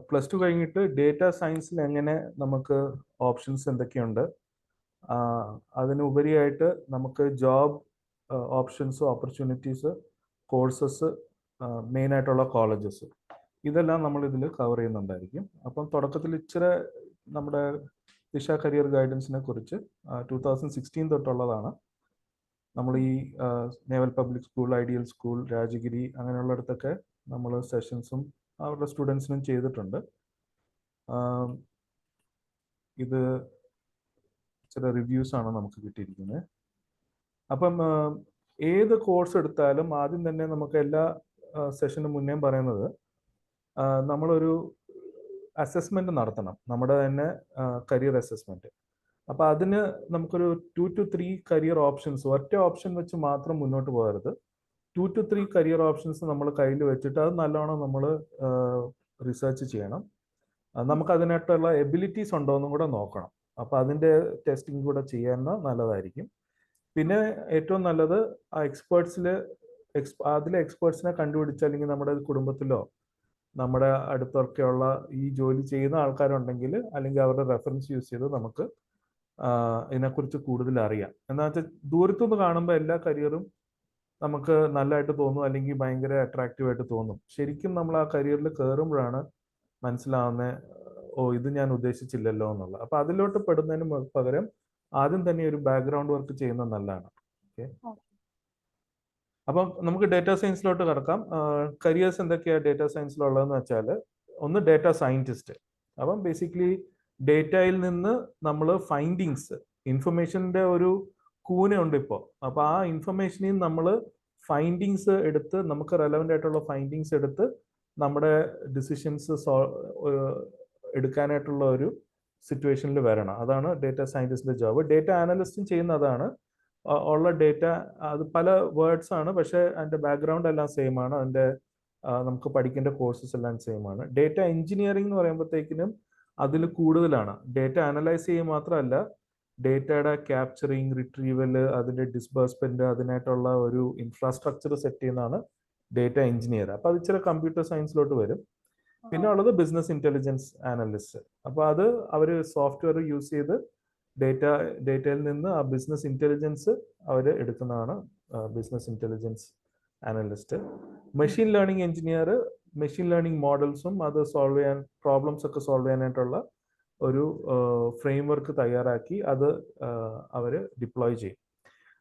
Plus two കഴിഞ്ഞിട്ട് data സയൻസിൽ എങ്ങനെ നമുക്ക് ഓപ്ഷൻസ് എന്തൊക്കെയുണ്ട്, അതിനുപരിയായിട്ട് നമുക്ക് ജോബ് ഓപ്ഷൻസ്, ഓപ്പർച്യൂണിറ്റീസ്, കോഴ്സസ്, മെയിനായിട്ടുള്ള കോളേജസ്, ഇതെല്ലാം നമ്മൾ ഇതിൽ കവർ ചെയ്യുന്നുണ്ടായിരിക്കും. അപ്പം തുടക്കത്തിൽ ഇച്ചിരി നമ്മുടെ ദിശ കരിയർ ഗൈഡൻസിനെ കുറിച്ച് 2016 തൊട്ടുള്ളതാണ്. നമ്മൾ ഈ naval public school, ideal school, Rajagiri അങ്ങനെയുള്ളിടത്തൊക്കെ നമ്മൾ സെഷൻസും അവരുടെ സ്റ്റുഡൻസിനും ചെയ്തിട്ടുണ്ട്. ഇത് ചില റിവ്യൂസ് ആണ് നമുക്ക് കിട്ടിയിരിക്കുന്നത്. അപ്പം ഏത് കോഴ്സ് എടുത്താലും ആദ്യം തന്നെ നമുക്ക് എല്ലാ സെഷന് മുന്നേ പറയുന്നത് നമ്മളൊരു അസസ്മെന്റ് നടത്തണം, നമ്മുടെ തന്നെ കരിയർ അസസ്മെന്റ്. അപ്പൊ അതിന് നമുക്കൊരു 2 to 3 കരിയർ ഓപ്ഷൻസ്, ഒറ്റ ഓപ്ഷൻ വെച്ച് മാത്രം മുന്നോട്ട് പോകരുത്. 2 to 3 കരിയർ ഓപ്ഷൻസ് നമ്മൾ കയ്യിൽ വെച്ചിട്ട് അത് നല്ലോണം നമ്മൾ റിസർച്ച് ചെയ്യണം. നമുക്ക് അതിനായിട്ടുള്ള എബിലിറ്റീസ് ഉണ്ടോ എന്നും കൂടെ നോക്കണം. അപ്പൊ അതിന്റെ ടെസ്റ്റിംഗ് കൂടെ ചെയ്യാൻ നല്ലതായിരിക്കും. പിന്നെ ഏറ്റവും നല്ലത് ആ അതിലെ എക്സ്പേർട്സിനെ കണ്ടുപിടിച്ച്, അല്ലെങ്കിൽ നമ്മുടെ കുടുംബത്തിലോ നമ്മുടെ അടുത്തൊക്കെയുള്ള ഈ ജോലി ചെയ്യുന്ന ആൾക്കാരുണ്ടെങ്കിൽ, അല്ലെങ്കിൽ അവരുടെ റെഫറൻസ് യൂസ് ചെയ്ത് നമുക്ക് ഇതിനെക്കുറിച്ച് കൂടുതൽ അറിയാം. എന്താ വെച്ചാൽ ദൂരത്തുനിന്ന് കാണുമ്പോൾ എല്ലാ കരിയറും നമുക്ക് നല്ലതായിട്ട് തോന്നും, അല്ലെങ്കിൽ ഭയങ്കര അട്രാക്റ്റീവ് ആയിട്ട് തോന്നും. ശരിക്കും നമ്മൾ ആ കരിയറിൽ കയറുമ്പോഴാണ് മനസ്സിലാവുന്നത്, ഓ ഇത് ഞാൻ ഉദ്ദേശിച്ചില്ലല്ലോ എന്നുള്ളത്. അപ്പൊ അതിലോട്ട് പെടുന്നതിന് പകരം ആദ്യം തന്നെ ഒരു ബാക്ക്ഗ്രൗണ്ട് വർക്ക് ചെയ്യുന്നത് നല്ലതാണ്. ഓക്കെ, അപ്പം നമുക്ക് ഡേറ്റാ സയൻസിലോട്ട് കിടക്കാം. കരിയേഴ്സ് എന്തൊക്കെയാണ് ഡേറ്റാ സയൻസിലുള്ളതെന്ന് വെച്ചാൽ, ഒന്ന് ഡേറ്റാ സയന്റിസ്റ്റ്. അപ്പം ബേസിക്കലി ഡേറ്റയിൽ നിന്ന് നമ്മൾ ഫൈൻഡിങ്സ്, ഇൻഫർമേഷൻ്റെ ഒരു കൂനുണ്ട് ഇപ്പോൾ. അപ്പോൾ ആ ഇൻഫർമേഷനിൽ നമ്മൾ ഫൈൻഡിങ്സ് എടുത്ത്, നമുക്ക് റെലവൻ്റ് ആയിട്ടുള്ള ഫൈൻഡിങ്സ് എടുത്ത് നമ്മുടെ ഡിസിഷൻസ് എടുക്കാനായിട്ടുള്ള ഒരു സിറ്റുവേഷനിൽ വരണം. അതാണ് ഡേറ്റാ സയന്റിസ്റ്റിന്റെ ജോബ്. ഡേറ്റ അനലിസ്റ്റും ചെയ്യുന്നതാണ്. ഉള്ള ഡേറ്റ അത് പല വേർഡ്സ് ആണ്, പക്ഷേ അതിൻ്റെ ബാക്ക്ഗ്രൗണ്ട് എല്ലാം സെയിം ആണ്. അതിൻ്റെ നമുക്ക് പഠിക്കേണ്ട കോഴ്സസ് എല്ലാം സെയിം ആണ്. ഡേറ്റ എഞ്ചിനീയറിംഗ് എന്ന് പറയുമ്പോഴത്തേക്കിനും അതിൽ കൂടുതലാണ്. ഡേറ്റ അനലൈസ് ചെയ്യുക മാത്രമല്ല, ഡേറ്റയുടെ ക്യാപ്ചറിങ്, റിട്രീവല്, അതിൻ്റെ ഡിസ്ബേഴ്സ്മെന്റ്, അതിനായിട്ടുള്ള ഒരു ഇൻഫ്രാസ്ട്രക്ചർ സെറ്റ് ചെയ്യുന്നതാണ് ഡേറ്റ എഞ്ചിനീയർ. അപ്പോൾ അത് ഇച്ചിരി കമ്പ്യൂട്ടർ സയൻസിലോട്ട് വരും. പിന്നെ ഉള്ളത് ബിസിനസ് ഇന്റലിജൻസ് അനലിസ്റ്റ്. അപ്പോൾ അത് അവർ സോഫ്റ്റ്വെയർ യൂസ് ചെയ്ത് ഡേറ്റയിൽ നിന്ന് ആ ബിസിനസ് ഇന്റലിജൻസ് അവർ എടുക്കുന്നതാണ് business intelligence analyst. Machine learning engineer machine learning മോഡൽസും അത് സോൾവ് ചെയ്യാൻ, പ്രോബ്ലംസ് ഒക്കെ സോൾവ് ചെയ്യാനായിട്ടുള്ള ഒരു ഫ്രെയിം വർക്ക് തയ്യാറാക്കി അത് അവർ ഡിപ്ലോയ് ചെയ്യും.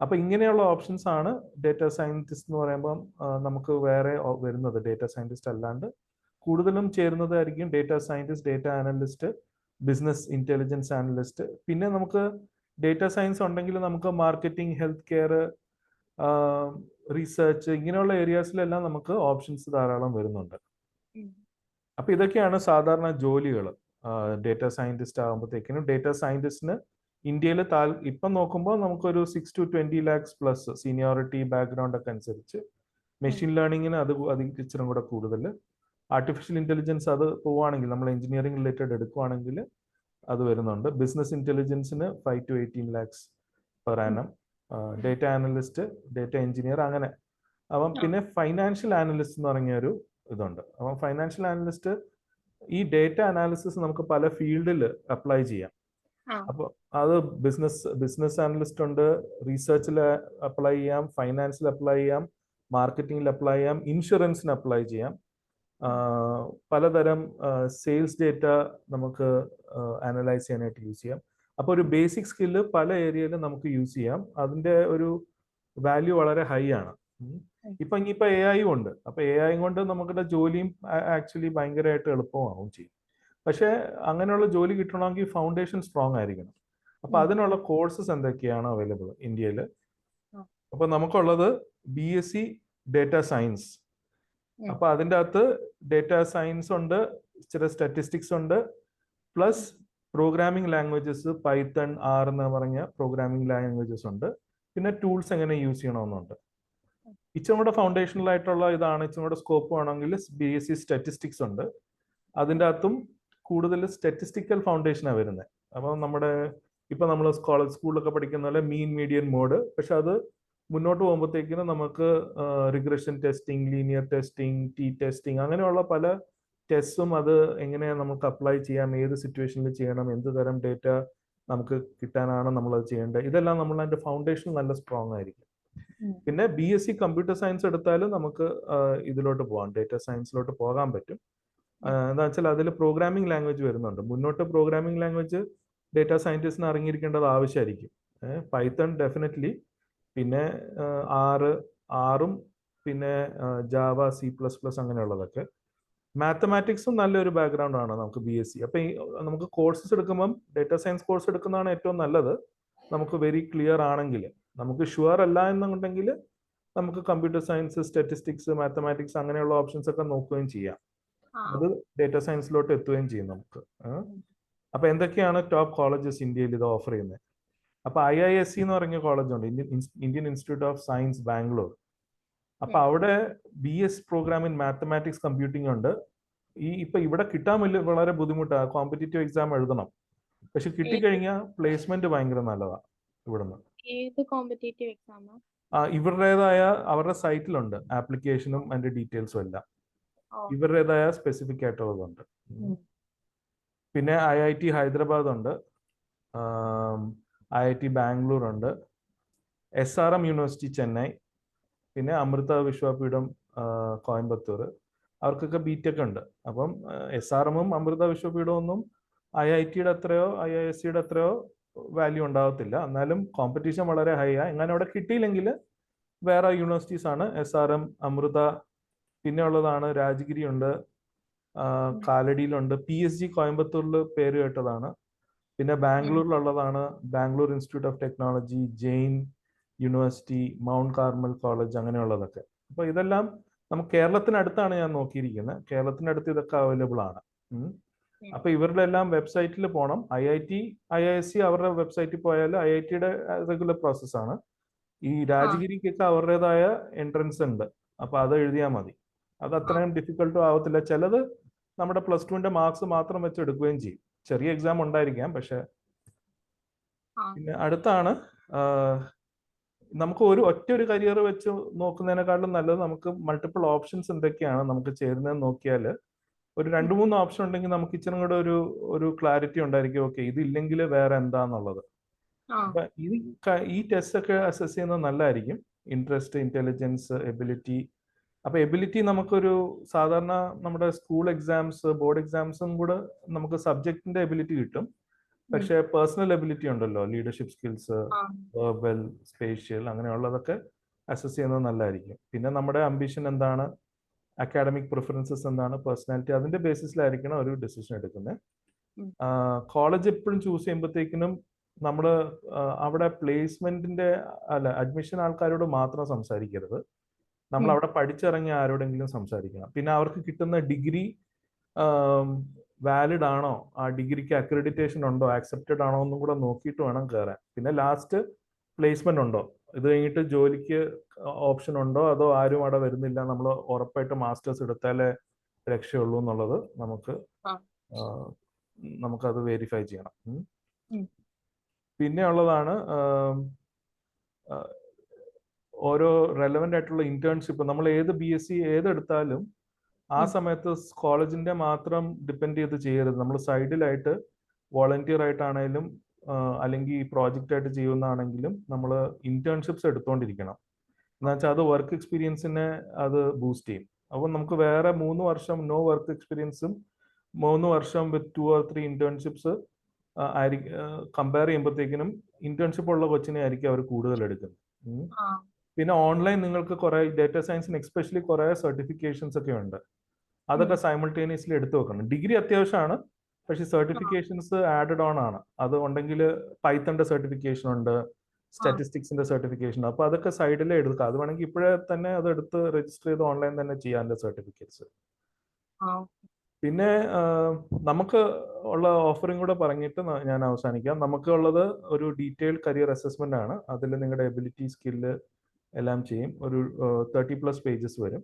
അപ്പൊ ഇങ്ങനെയുള്ള ഓപ്ഷൻസ് ആണ് ഡേറ്റ സയന്റിസ്റ്റ് എന്ന് പറയുമ്പം നമുക്ക് വേറെ വരുന്നത്. ഡേറ്റ സയന്റിസ്റ്റ് അല്ലാണ്ട് കൂടുതലും ചേരുന്നതായിരിക്കും data scientist, data analyst, business intelligence analyst. പിന്നെ നമുക്ക് ഡേറ്റ സയൻസ് ഉണ്ടെങ്കിൽ നമുക്ക് മാർക്കറ്റിംഗ്, ഹെൽത്ത് കെയർ, റിസർച്ച്, ഇങ്ങനെയുള്ള ഏരിയാസിലെല്ലാം നമുക്ക് ഓപ്ഷൻസ് ധാരാളം വരുന്നുണ്ട്. അപ്പൊ ഇതൊക്കെയാണ് സാധാരണ ജോലികൾ ഡേറ്റ സയന്റിസ്റ്റ് ആകുമ്പോഴത്തേക്കിനും. ഡേറ്റ സയന്റിസ്റ്റിന് ഇന്ത്യയിൽ ഇപ്പം നോക്കുമ്പോൾ നമുക്കൊരു 6 to 20 lakhs plus seniority background ഒക്കെ അനുസരിച്ച്. മെഷീൻ ലേണിങ്ങിന് അത് ഇച്ചിരി കൂടെ കൂടുതൽ. ആർട്ടിഫിഷ്യൽ ഇന്റലിജൻസ് അത് പോവുകയാണെങ്കിൽ, നമ്മൾ എഞ്ചിനീയറിംഗ് റിലേറ്റഡ് എടുക്കുവാണെങ്കിൽ അത് വരുന്നുണ്ട്. ബിസിനസ് ഇന്റലിജൻസിന് 5 to 18 lakhs per annum. Data analyst, data engineer, അങ്ങനെ. അപ്പം പിന്നെ ഫൈനാൻഷ്യൽ അനലിസ്റ്റ് എന്ന് പറഞ്ഞ ഒരു ഇതുണ്ട്. അപ്പം ഫൈനാൻഷ്യൽ അനലിസ്റ്റ് ഈ ഡേറ്റ അനാലിസിസ് നമുക്ക് പല ഫീൽഡിൽ അപ്ലൈ ചെയ്യാം. അപ്പോൾ അത് ബിസിനസ് അനലിസ്റ്റ് ഉണ്ട്, റിസർച്ചിൽ അപ്ലൈ ചെയ്യാം, ഫൈനാൻസിൽ അപ്ലൈ ചെയ്യാം, മാർക്കറ്റിംഗിൽ അപ്ലൈ ചെയ്യാം, ഇൻഷുറൻസിന് അപ്ലൈ ചെയ്യാം. പലതരം സെയിൽസ് ഡേറ്റ നമുക്ക് അനലൈസ് ചെയ്യാനായിട്ട് യൂസ് ചെയ്യാം. അപ്പോൾ ഒരു ബേസിക് സ്കില്ല് പല ഏരിയയിലും നമുക്ക് യൂസ് ചെയ്യാം. അതിൻ്റെ ഒരു വാല്യൂ വളരെ ഹൈ ആണ്. ഇനിയിപ്പോൾ AI ഉണ്ട്. അപ്പോൾ AI കൊണ്ട് നമ്മുടെ ജോലിയും ആക്ച്വലി ഭയങ്കരമായിട്ട് എളുപ്പമാവും ചെയ്യും. പക്ഷേ അങ്ങനെയുള്ള ജോലി കിട്ടണമെങ്കിൽ ഫൗണ്ടേഷൻ സ്ട്രോങ് ആയിരിക്കണം. അപ്പോൾ അതിനുള്ള കോഴ്സസ് എന്തൊക്കെയാണ് അവൈലബിൾ ഇന്ത്യയിൽ? അപ്പോൾ നമുക്കുള്ളത് BSc ഡേറ്റ സയൻസ്. അപ്പൊ അതിൻ്റെ അകത്ത് ഡേറ്റ സയൻസ് ഉണ്ട്, ചില സ്റ്റാറ്റിസ്റ്റിക്സ് ഉണ്ട്, plus programming languages, Python, R എന്ന് പറഞ്ഞ പ്രോഗ്രാമിംഗ് ലാംഗ്വേജസ് ഉണ്ട്. പിന്നെ ടൂൾസ് എങ്ങനെ യൂസ് ചെയ്യണമെന്നുണ്ട്. ഇച്ചിരി കൂടെ ഫൗണ്ടേഷണൽ ആയിട്ടുള്ള ഇതാണ്. ഇച്ചിരി കൂടെ സ്കോപ്പ് വേണമെങ്കിൽ BSc സ്റ്റാറ്റിസ്റ്റിക്സ് ഉണ്ട്. അതിൻ്റെ അകത്തും കൂടുതൽ സ്റ്റാറ്റിസ്റ്റിക്കൽ ഫൗണ്ടേഷനാണ് വരുന്നത്. അപ്പം ഇപ്പം നമ്മൾ സ്കൂളിലൊക്കെ പഠിക്കുന്ന പോലെ മീൻ, മീഡിയൻ, മോഡ്. പക്ഷെ അത് മുന്നോട്ട് പോകുമ്പോഴത്തേക്കിനും നമുക്ക് regression testing, linear testing, T testing, അങ്ങനെയുള്ള പല ടെസ്റ്റും അത് എങ്ങനെ നമുക്ക് അപ്ലൈ ചെയ്യാം, ഏത് സിറ്റുവേഷനിൽ ചെയ്യണം, എന്ത് തരം ഡേറ്റ നമുക്ക് കിട്ടാനാണ് നമ്മളത് ചെയ്യേണ്ടത്, ഇതെല്ലാം നമ്മൾ അതിന്റെ ഫൗണ്ടേഷൻ നല്ല സ്ട്രോങ് ആയിരിക്കും. പിന്നെ BSc കമ്പ്യൂട്ടർ സയൻസ് എടുത്താലും നമുക്ക് ഇതിലോട്ട് പോകാം, ഡേറ്റ സയൻസിലോട്ട് പോകാൻ പറ്റും. എന്താ വെച്ചാൽ അതിൽ പ്രോഗ്രാമിംഗ് ലാംഗ്വേജ് വരുന്നുണ്ട്. മുന്നോട്ട് പ്രോഗ്രാമിംഗ് ലാംഗ്വേജ് ഡേറ്റ സയന്റിസ്റ്റിന് അറിഞ്ഞിരിക്കേണ്ടത് ആവശ്യമായിരിക്കും. പൈത്തൺ ഡെഫിനറ്റ്ലി, പിന്നെ ആറും പിന്നെ ജാവ, C++, അങ്ങനെയുള്ളതൊക്കെ. മാത്തമാറ്റിക്സും നല്ലൊരു ബാക്ക്ഗ്രൗണ്ട് ആണ് നമുക്ക് BSc. അപ്പൊ നമുക്ക് കോഴ്സസ് എടുക്കുമ്പം ഡേറ്റ സയൻസ് കോഴ്സ് എടുക്കുന്നതാണ് ഏറ്റവും നല്ലത്. നമുക്ക് വെരി ക്ലിയർ ആണെങ്കിൽ, നമുക്ക് ഷുവർ അല്ല എന്നുണ്ടെങ്കിൽ നമുക്ക് കമ്പ്യൂട്ടർ സയൻസ്, സ്റ്റാറ്റിസ്റ്റിക്സ്, മാത്തമാറ്റിക്സ് അങ്ങനെയുള്ള ഓപ്ഷൻസ് ഒക്കെ നോക്കുകയും ചെയ്യാം. അത് ഡേറ്റ സയൻസിലോട്ട് എത്തുകയും ചെയ്യും നമുക്ക്. അപ്പൊ എന്തൊക്കെയാണ് ടോപ്പ് കോളേജസ് ഇന്ത്യയിൽ ഇത് ഓഫർ ചെയ്യുന്നത്? അപ്പൊ IISc എന്ന് പറഞ്ഞ കോളേജ് ഉണ്ട്, Indian institute of science, Bangalore. അപ്പൊ അവിടെ BS program in mathematics computing ഉണ്ട്. ഇപ്പൊ ഇവിടെ കിട്ടാൻ വളരെ ബുദ്ധിമുട്ടാണ്, കോമ്പറ്റേറ്റീവ് എക്സാം എഴുതണം. പക്ഷെ കിട്ടിക്കഴിഞ്ഞാൽ പ്ലേസ്മെന്റ് ഭയങ്കര നല്ലതാണ് ഇവിടുന്ന്. ഇവരുടേതായ അവരുടെ സൈറ്റിലുണ്ട് ആപ്ലിക്കേഷനും അതിന്റെ ഡീറ്റെയിൽസും എല്ലാം. ഇവരുടേതായ സ്പെസിഫിക് ആയിട്ടുള്ളതുണ്ട്. പിന്നെ IIT ഹൈദരാബാദ് ഉണ്ട്, IIT ബാംഗ്ലൂർ ഉണ്ട്, SRM യൂണിവേഴ്സിറ്റി ചെന്നൈ, പിന്നെ അമൃത വിശ്വപീഠം കോയമ്പത്തൂർ. അവർക്കൊക്കെ BTech ഉണ്ട്. അപ്പം SRM-ഉം അമൃത വിശ്വപീഠവും ഒന്നും IIT-യുടെ അത്രയോ IISc-യുടെ അത്രയോ വാല്യൂ ഉണ്ടാകത്തില്ല. എന്നാലും കോമ്പറ്റീഷൻ വളരെ ഹൈ ആണ്. എങ്ങനെ അവിടെ കിട്ടിയില്ലെങ്കിൽ വേറെ യൂണിവേഴ്സിറ്റീസ് ആണ് SRM, അമൃത, പിന്നെ ഉള്ളതാണ് രാജഗിരി ഉണ്ട്, കാലടിയിലുണ്ട്, PSG കോയമ്പത്തൂരിൽ പേര് കേട്ടതാണ്. പിന്നെ ബാംഗ്ലൂരിലുള്ളതാണ് Bangalore Institute of Technology, Jain University, Mount Carmel College, അങ്ങനെയുള്ളതൊക്കെ. അപ്പൊ ഇതെല്ലാം നമുക്ക് കേരളത്തിനടുത്താണ് ഞാൻ നോക്കിയിരിക്കുന്നത്. കേരളത്തിനടുത്ത് ഇതൊക്കെ അവൈലബിൾ ആണ്. അപ്പൊ ഇവരുടെ എല്ലാം വെബ്സൈറ്റിൽ പോകണം. IIT, IISc അവരുടെ വെബ്സൈറ്റിൽ പോയാൽ IIT-യുടെ റെഗുലർ പ്രോസസ്സാണ്. ഈ രാജഗിരിക്കൊക്കെ അവരുടേതായ എൻട്രൻസ് ഉണ്ട്. അപ്പൊ അത് എഴുതിയാൽ മതി. അത് അത്രയും ഡിഫിക്കൽട്ടും ആവത്തില്ല. ചിലത് നമ്മുടെ +2-ന്റെ മാർക്സ് മാത്രം വെച്ച് എടുക്കുകയും ചെയ്യും. ചെറിയ എക്സാം ഉണ്ടായിരിക്കാം. പക്ഷെ പിന്നെ അടുത്താണ് നമുക്ക് ഒറ്റ ഒരു കരിയർ വെച്ച് നോക്കുന്നതിനെക്കാളും നല്ലത് നമുക്ക് മൾട്ടിപ്പിൾ ഓപ്ഷൻസ് എന്തൊക്കെയാണ് നമുക്ക് ചേരുന്നതെന്ന് നോക്കിയാൽ ഒരു 2-3 ഓപ്ഷൻ ഉണ്ടെങ്കിൽ നമുക്ക് ഇച്ചിരി കൂടെ ഒരു ക്ലാരിറ്റി ഉണ്ടായിരിക്കും. ഓക്കെ, ഇതില്ലെങ്കിൽ വേറെ എന്താന്നുള്ളത്. അപ്പൊ ഈ ടെസ്റ്റ് ഒക്കെ അസസ് ചെയ്യുന്നത് നല്ലതായിരിക്കും. Interest, intelligence, ability. അപ്പൊ എബിലിറ്റി നമുക്കൊരു സാധാരണ നമ്മുടെ സ്കൂൾ എക്സാംസ്, ബോർഡ് എക്സാംസും കൂടെ നമുക്ക് സബ്ജക്റ്റിന്റെ എബിലിറ്റി കിട്ടും. പക്ഷെ പേഴ്സണൽ എബിലിറ്റി ഉണ്ടല്ലോ, ലീഡർഷിപ്പ് സ്കിൽസ്, വെർബൽ, സ്പേഷ്യൽ, അങ്ങനെയുള്ളതൊക്കെ അസസ് ചെയ്യുന്നത് നല്ലതായിരിക്കും. പിന്നെ നമ്മുടെ അംബിഷൻ എന്താണ്, അക്കാഡമിക് പ്രിഫറൻസസ് എന്താണ്, പേഴ്സണാലിറ്റി, അതിന്റെ ബേസിസിലായിരിക്കണം ഒരു ഡിസിഷൻ എടുക്കുന്നത്. കോളേജ് എപ്പോഴും ചൂസ് ചെയ്യുമ്പോഴത്തേക്കിനും നമ്മൾ അവിടെ പ്ലേസ്മെന്റിന്റെ അഡ്മിഷൻ ആൾക്കാരോട് മാത്രം സംസാരിക്കരുത്. നമ്മൾ അവിടെ പഠിച്ചിറങ്ങിയ ആരോടെങ്കിലും സംസാരിക്കണം. പിന്നെ അവർക്ക് കിട്ടുന്ന ഡിഗ്രി വാലിഡ് ആണോ, ആ ഡിഗ്രിക്ക് അക്രഡിറ്റേഷൻ ഉണ്ടോ, ആക്സെപ്റ്റഡ് ആണോ എന്നും കൂടെ നോക്കിയിട്ട് വേണം കയറാൻ. പിന്നെ ലാസ്റ്റ് പ്ലേസ്മെന്റ് ഉണ്ടോ, ഇത് കഴിഞ്ഞിട്ട് ജോലിക്ക് ഓപ്ഷൻ ഉണ്ടോ, അതോ ആരും അവിടെ വരുന്നില്ല, നമ്മൾ ഉറപ്പായിട്ട് മാസ്റ്റേഴ്സ് എടുത്താലേ രക്ഷയുള്ളൂ എന്നുള്ളത് നമുക്കത് വെരിഫൈ ചെയ്യണം. പിന്നെ ഉള്ളതാണ് ഓരോ റെലവെന്റ് ആയിട്ടുള്ള ഇന്റേൺഷിപ്പ്. നമ്മൾ ഏത് BSc ഏതെടുത്താലും ആ സമയത്ത് കോളേജിന്റെ മാത്രം ഡിപ്പെൻഡ് ചെയ്ത് ചെയ്യരുത്. നമ്മൾ സൈഡിലായിട്ട് വോളണ്ടിയർ ആയിട്ടാണെങ്കിലും അല്ലെങ്കിൽ പ്രോജക്റ്റ് ആയിട്ട് ചെയ്യുന്നതാണെങ്കിലും നമ്മൾ ഇന്റേൺഷിപ്സ് എടുത്തുകൊണ്ടിരിക്കണം. എന്ന് വെച്ചാൽ അത് വർക്ക് എക്സ്പീരിയൻസിനെ അത് ബൂസ്റ്റ് ചെയ്യും. അപ്പോൾ നമുക്ക് വേറെ 3 വർഷം നോ വർക്ക് എക്സ്പീരിയൻസും 3 വർഷം വിത്ത് 2 or 3 ഇന്റേൺഷിപ്സ് കമ്പയർ ചെയ്യുമ്പോഴത്തേക്കിനും ഇന്റേൺഷിപ്പ് ഉള്ള കൊച്ചിനെ ആയിരിക്കും അവർ കൂടുതൽ എടുക്കുന്നത്. പിന്നെ ഓൺലൈൻ നിങ്ങൾക്ക് കുറെ ഡേറ്റ സയൻസിന് എക്സ്പെഷ്യലി കുറെ സർട്ടിഫിക്കേഷൻസ് ഒക്കെ ഉണ്ട്. അതൊക്കെ സൈമൾട്ടേനിയസ്ലി എടുത്തു വെക്കണം. ഡിഗ്രി അത്യാവശ്യമാണ്, പക്ഷെ സർട്ടിഫിക്കേഷൻസ് ആഡഡ് ഓൺ ആണ്. അത് ഉണ്ടെങ്കിൽ പൈത്തന്റെ സർട്ടിഫിക്കേഷൻ ഉണ്ട്, സ്റ്റാറ്റിസ്റ്റിക്സിന്റെ സർട്ടിഫിക്കേഷൻ. അപ്പൊ അതൊക്കെ സൈഡിലേ എടുക്കുക. അത് വേണമെങ്കിൽ ഇപ്പോഴേ തന്നെ അത് എടുത്ത് രജിസ്റ്റർ ചെയ്ത് ഓൺലൈൻ തന്നെ ചെയ്യാൻ സർട്ടിഫിക്കറ്റ്സ്. പിന്നെ നമുക്ക് ഉള്ള ഓഫറിംഗ് കൂടെ പറഞ്ഞിട്ട് ഞാൻ അവസാനിക്കാം. നമുക്ക് ഉള്ളത് ഒരു ഡീറ്റെയിൽഡ് കരിയർ അസസ്മെന്റ് ആണ്. അതിൽ നിങ്ങളുടെ എബിലിറ്റി, സ്കില്ല് എല്ലാം ചെയ്യും. ഒരു 30+ പേജസ് വരും.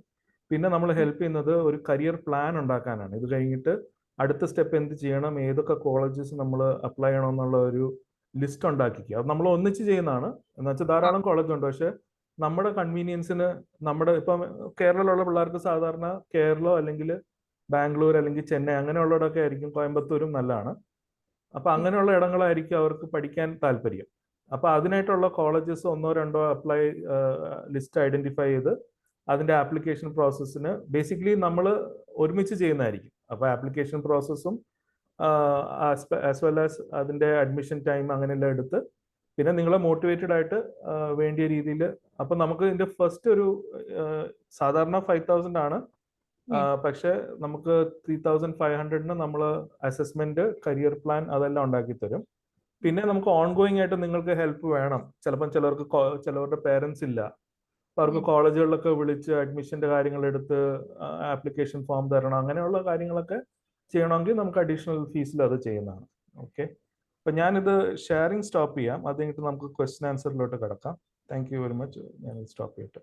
പിന്നെ നമ്മൾ ഹെൽപ്പ് ചെയ്യുന്നത് ഒരു കരിയർ പ്ലാൻ ഉണ്ടാക്കാനാണ്. ഇത് കഴിഞ്ഞിട്ട് അടുത്ത സ്റ്റെപ്പ് എന്ത് ചെയ്യണം, ഏതൊക്കെ കോളേജസ് നമ്മൾ അപ്ലൈ ചെയ്യണം എന്നുള്ള ഒരു ലിസ്റ്റ് ഉണ്ടാക്കിക്കുക. അത് നമ്മൾ ഒന്നിച്ച് ചെയ്യുന്നതാണ്. എന്ന് വെച്ചാൽ ധാരാളം കോളേജ് ഉണ്ട്. പക്ഷെ നമ്മുടെ കൺവീനിയൻസിന്, നമ്മുടെ ഇപ്പം കേരളത്തിലുള്ള പിള്ളേർക്ക് സാധാരണ കേരളോ അല്ലെങ്കിൽ ബാംഗ്ലൂർ അല്ലെങ്കിൽ ചെന്നൈ അങ്ങനെയുള്ളതൊക്കെ ആയിരിക്കും, കോയമ്പത്തൂരും നല്ലതാണ്. അപ്പൊ അങ്ങനെയുള്ള ഇടങ്ങളായിരിക്കും അവർക്ക് പഠിക്കാൻ താല്പര്യം. അപ്പൊ അതിനായിട്ടുള്ള കോളേജസ് ഒന്നോ രണ്ടോ അപ്ലൈ ലിസ്റ്റ് ഐഡന്റിഫൈ ചെയ്ത് അതിന്റെ ആപ്ലിക്കേഷൻ പ്രോസസ്സിന് ബേസിക്കലി നമ്മൾ ഒരുമിച്ച് ചെയ്യുന്നതായിരിക്കും. അപ്പൊ ആപ്ലിക്കേഷൻ പ്രോസസ്സും ആസ് വെൽ ആസ് അതിന്റെ അഡ്മിഷൻ ടൈം അങ്ങനെയെല്ലാം എടുത്ത് പിന്നെ നിങ്ങളെ മോട്ടിവേറ്റഡ് ആയിട്ട് വേണ്ടിയ രീതിയിൽ. അപ്പൊ നമുക്ക് ഇതിന്റെ ഫസ്റ്റ് ഒരു സാധാരണ 5,000 ആണ്, പക്ഷെ നമുക്ക് 3,500 നമ്മൾ അസസ്മെന്റ്, കരിയർ പ്ലാൻ അതെല്ലാം ഉണ്ടാക്കി തരും. പിന്നെ നമുക്ക് ഓൺഗോയിങ് ആയിട്ട് നിങ്ങൾക്ക് ഹെൽപ്പ് വേണം. ചിലപ്പോൾ ചിലവരുടെ പേരൻസ് ഇല്ല, അവർക്ക് കോളേജുകളിലൊക്കെ വിളിച്ച് അഡ്മിഷന്റെ കാര്യങ്ങൾ എടുത്ത് ആപ്ലിക്കേഷൻ ഫോം തരണം, അങ്ങനെയുള്ള കാര്യങ്ങളൊക്കെ ചെയ്യണമെങ്കിൽ നമുക്ക് അഡീഷണൽ ഫീസിൽ അത് ചെയ്യുന്നതാണ്. ഓക്കെ, അപ്പൊ ഞാനിത് ഷെയറിംഗ് സ്റ്റോപ്പ് ചെയ്യാം. അത് കഴിഞ്ഞിട്ട് നമുക്ക് ക്വസ്റ്റ്യൻ ആൻസറിലോട്ട് കിടക്കാം. Thank you very much. ഞാൻ സ്റ്റോപ്പ് ചെയ്യട്ടെ.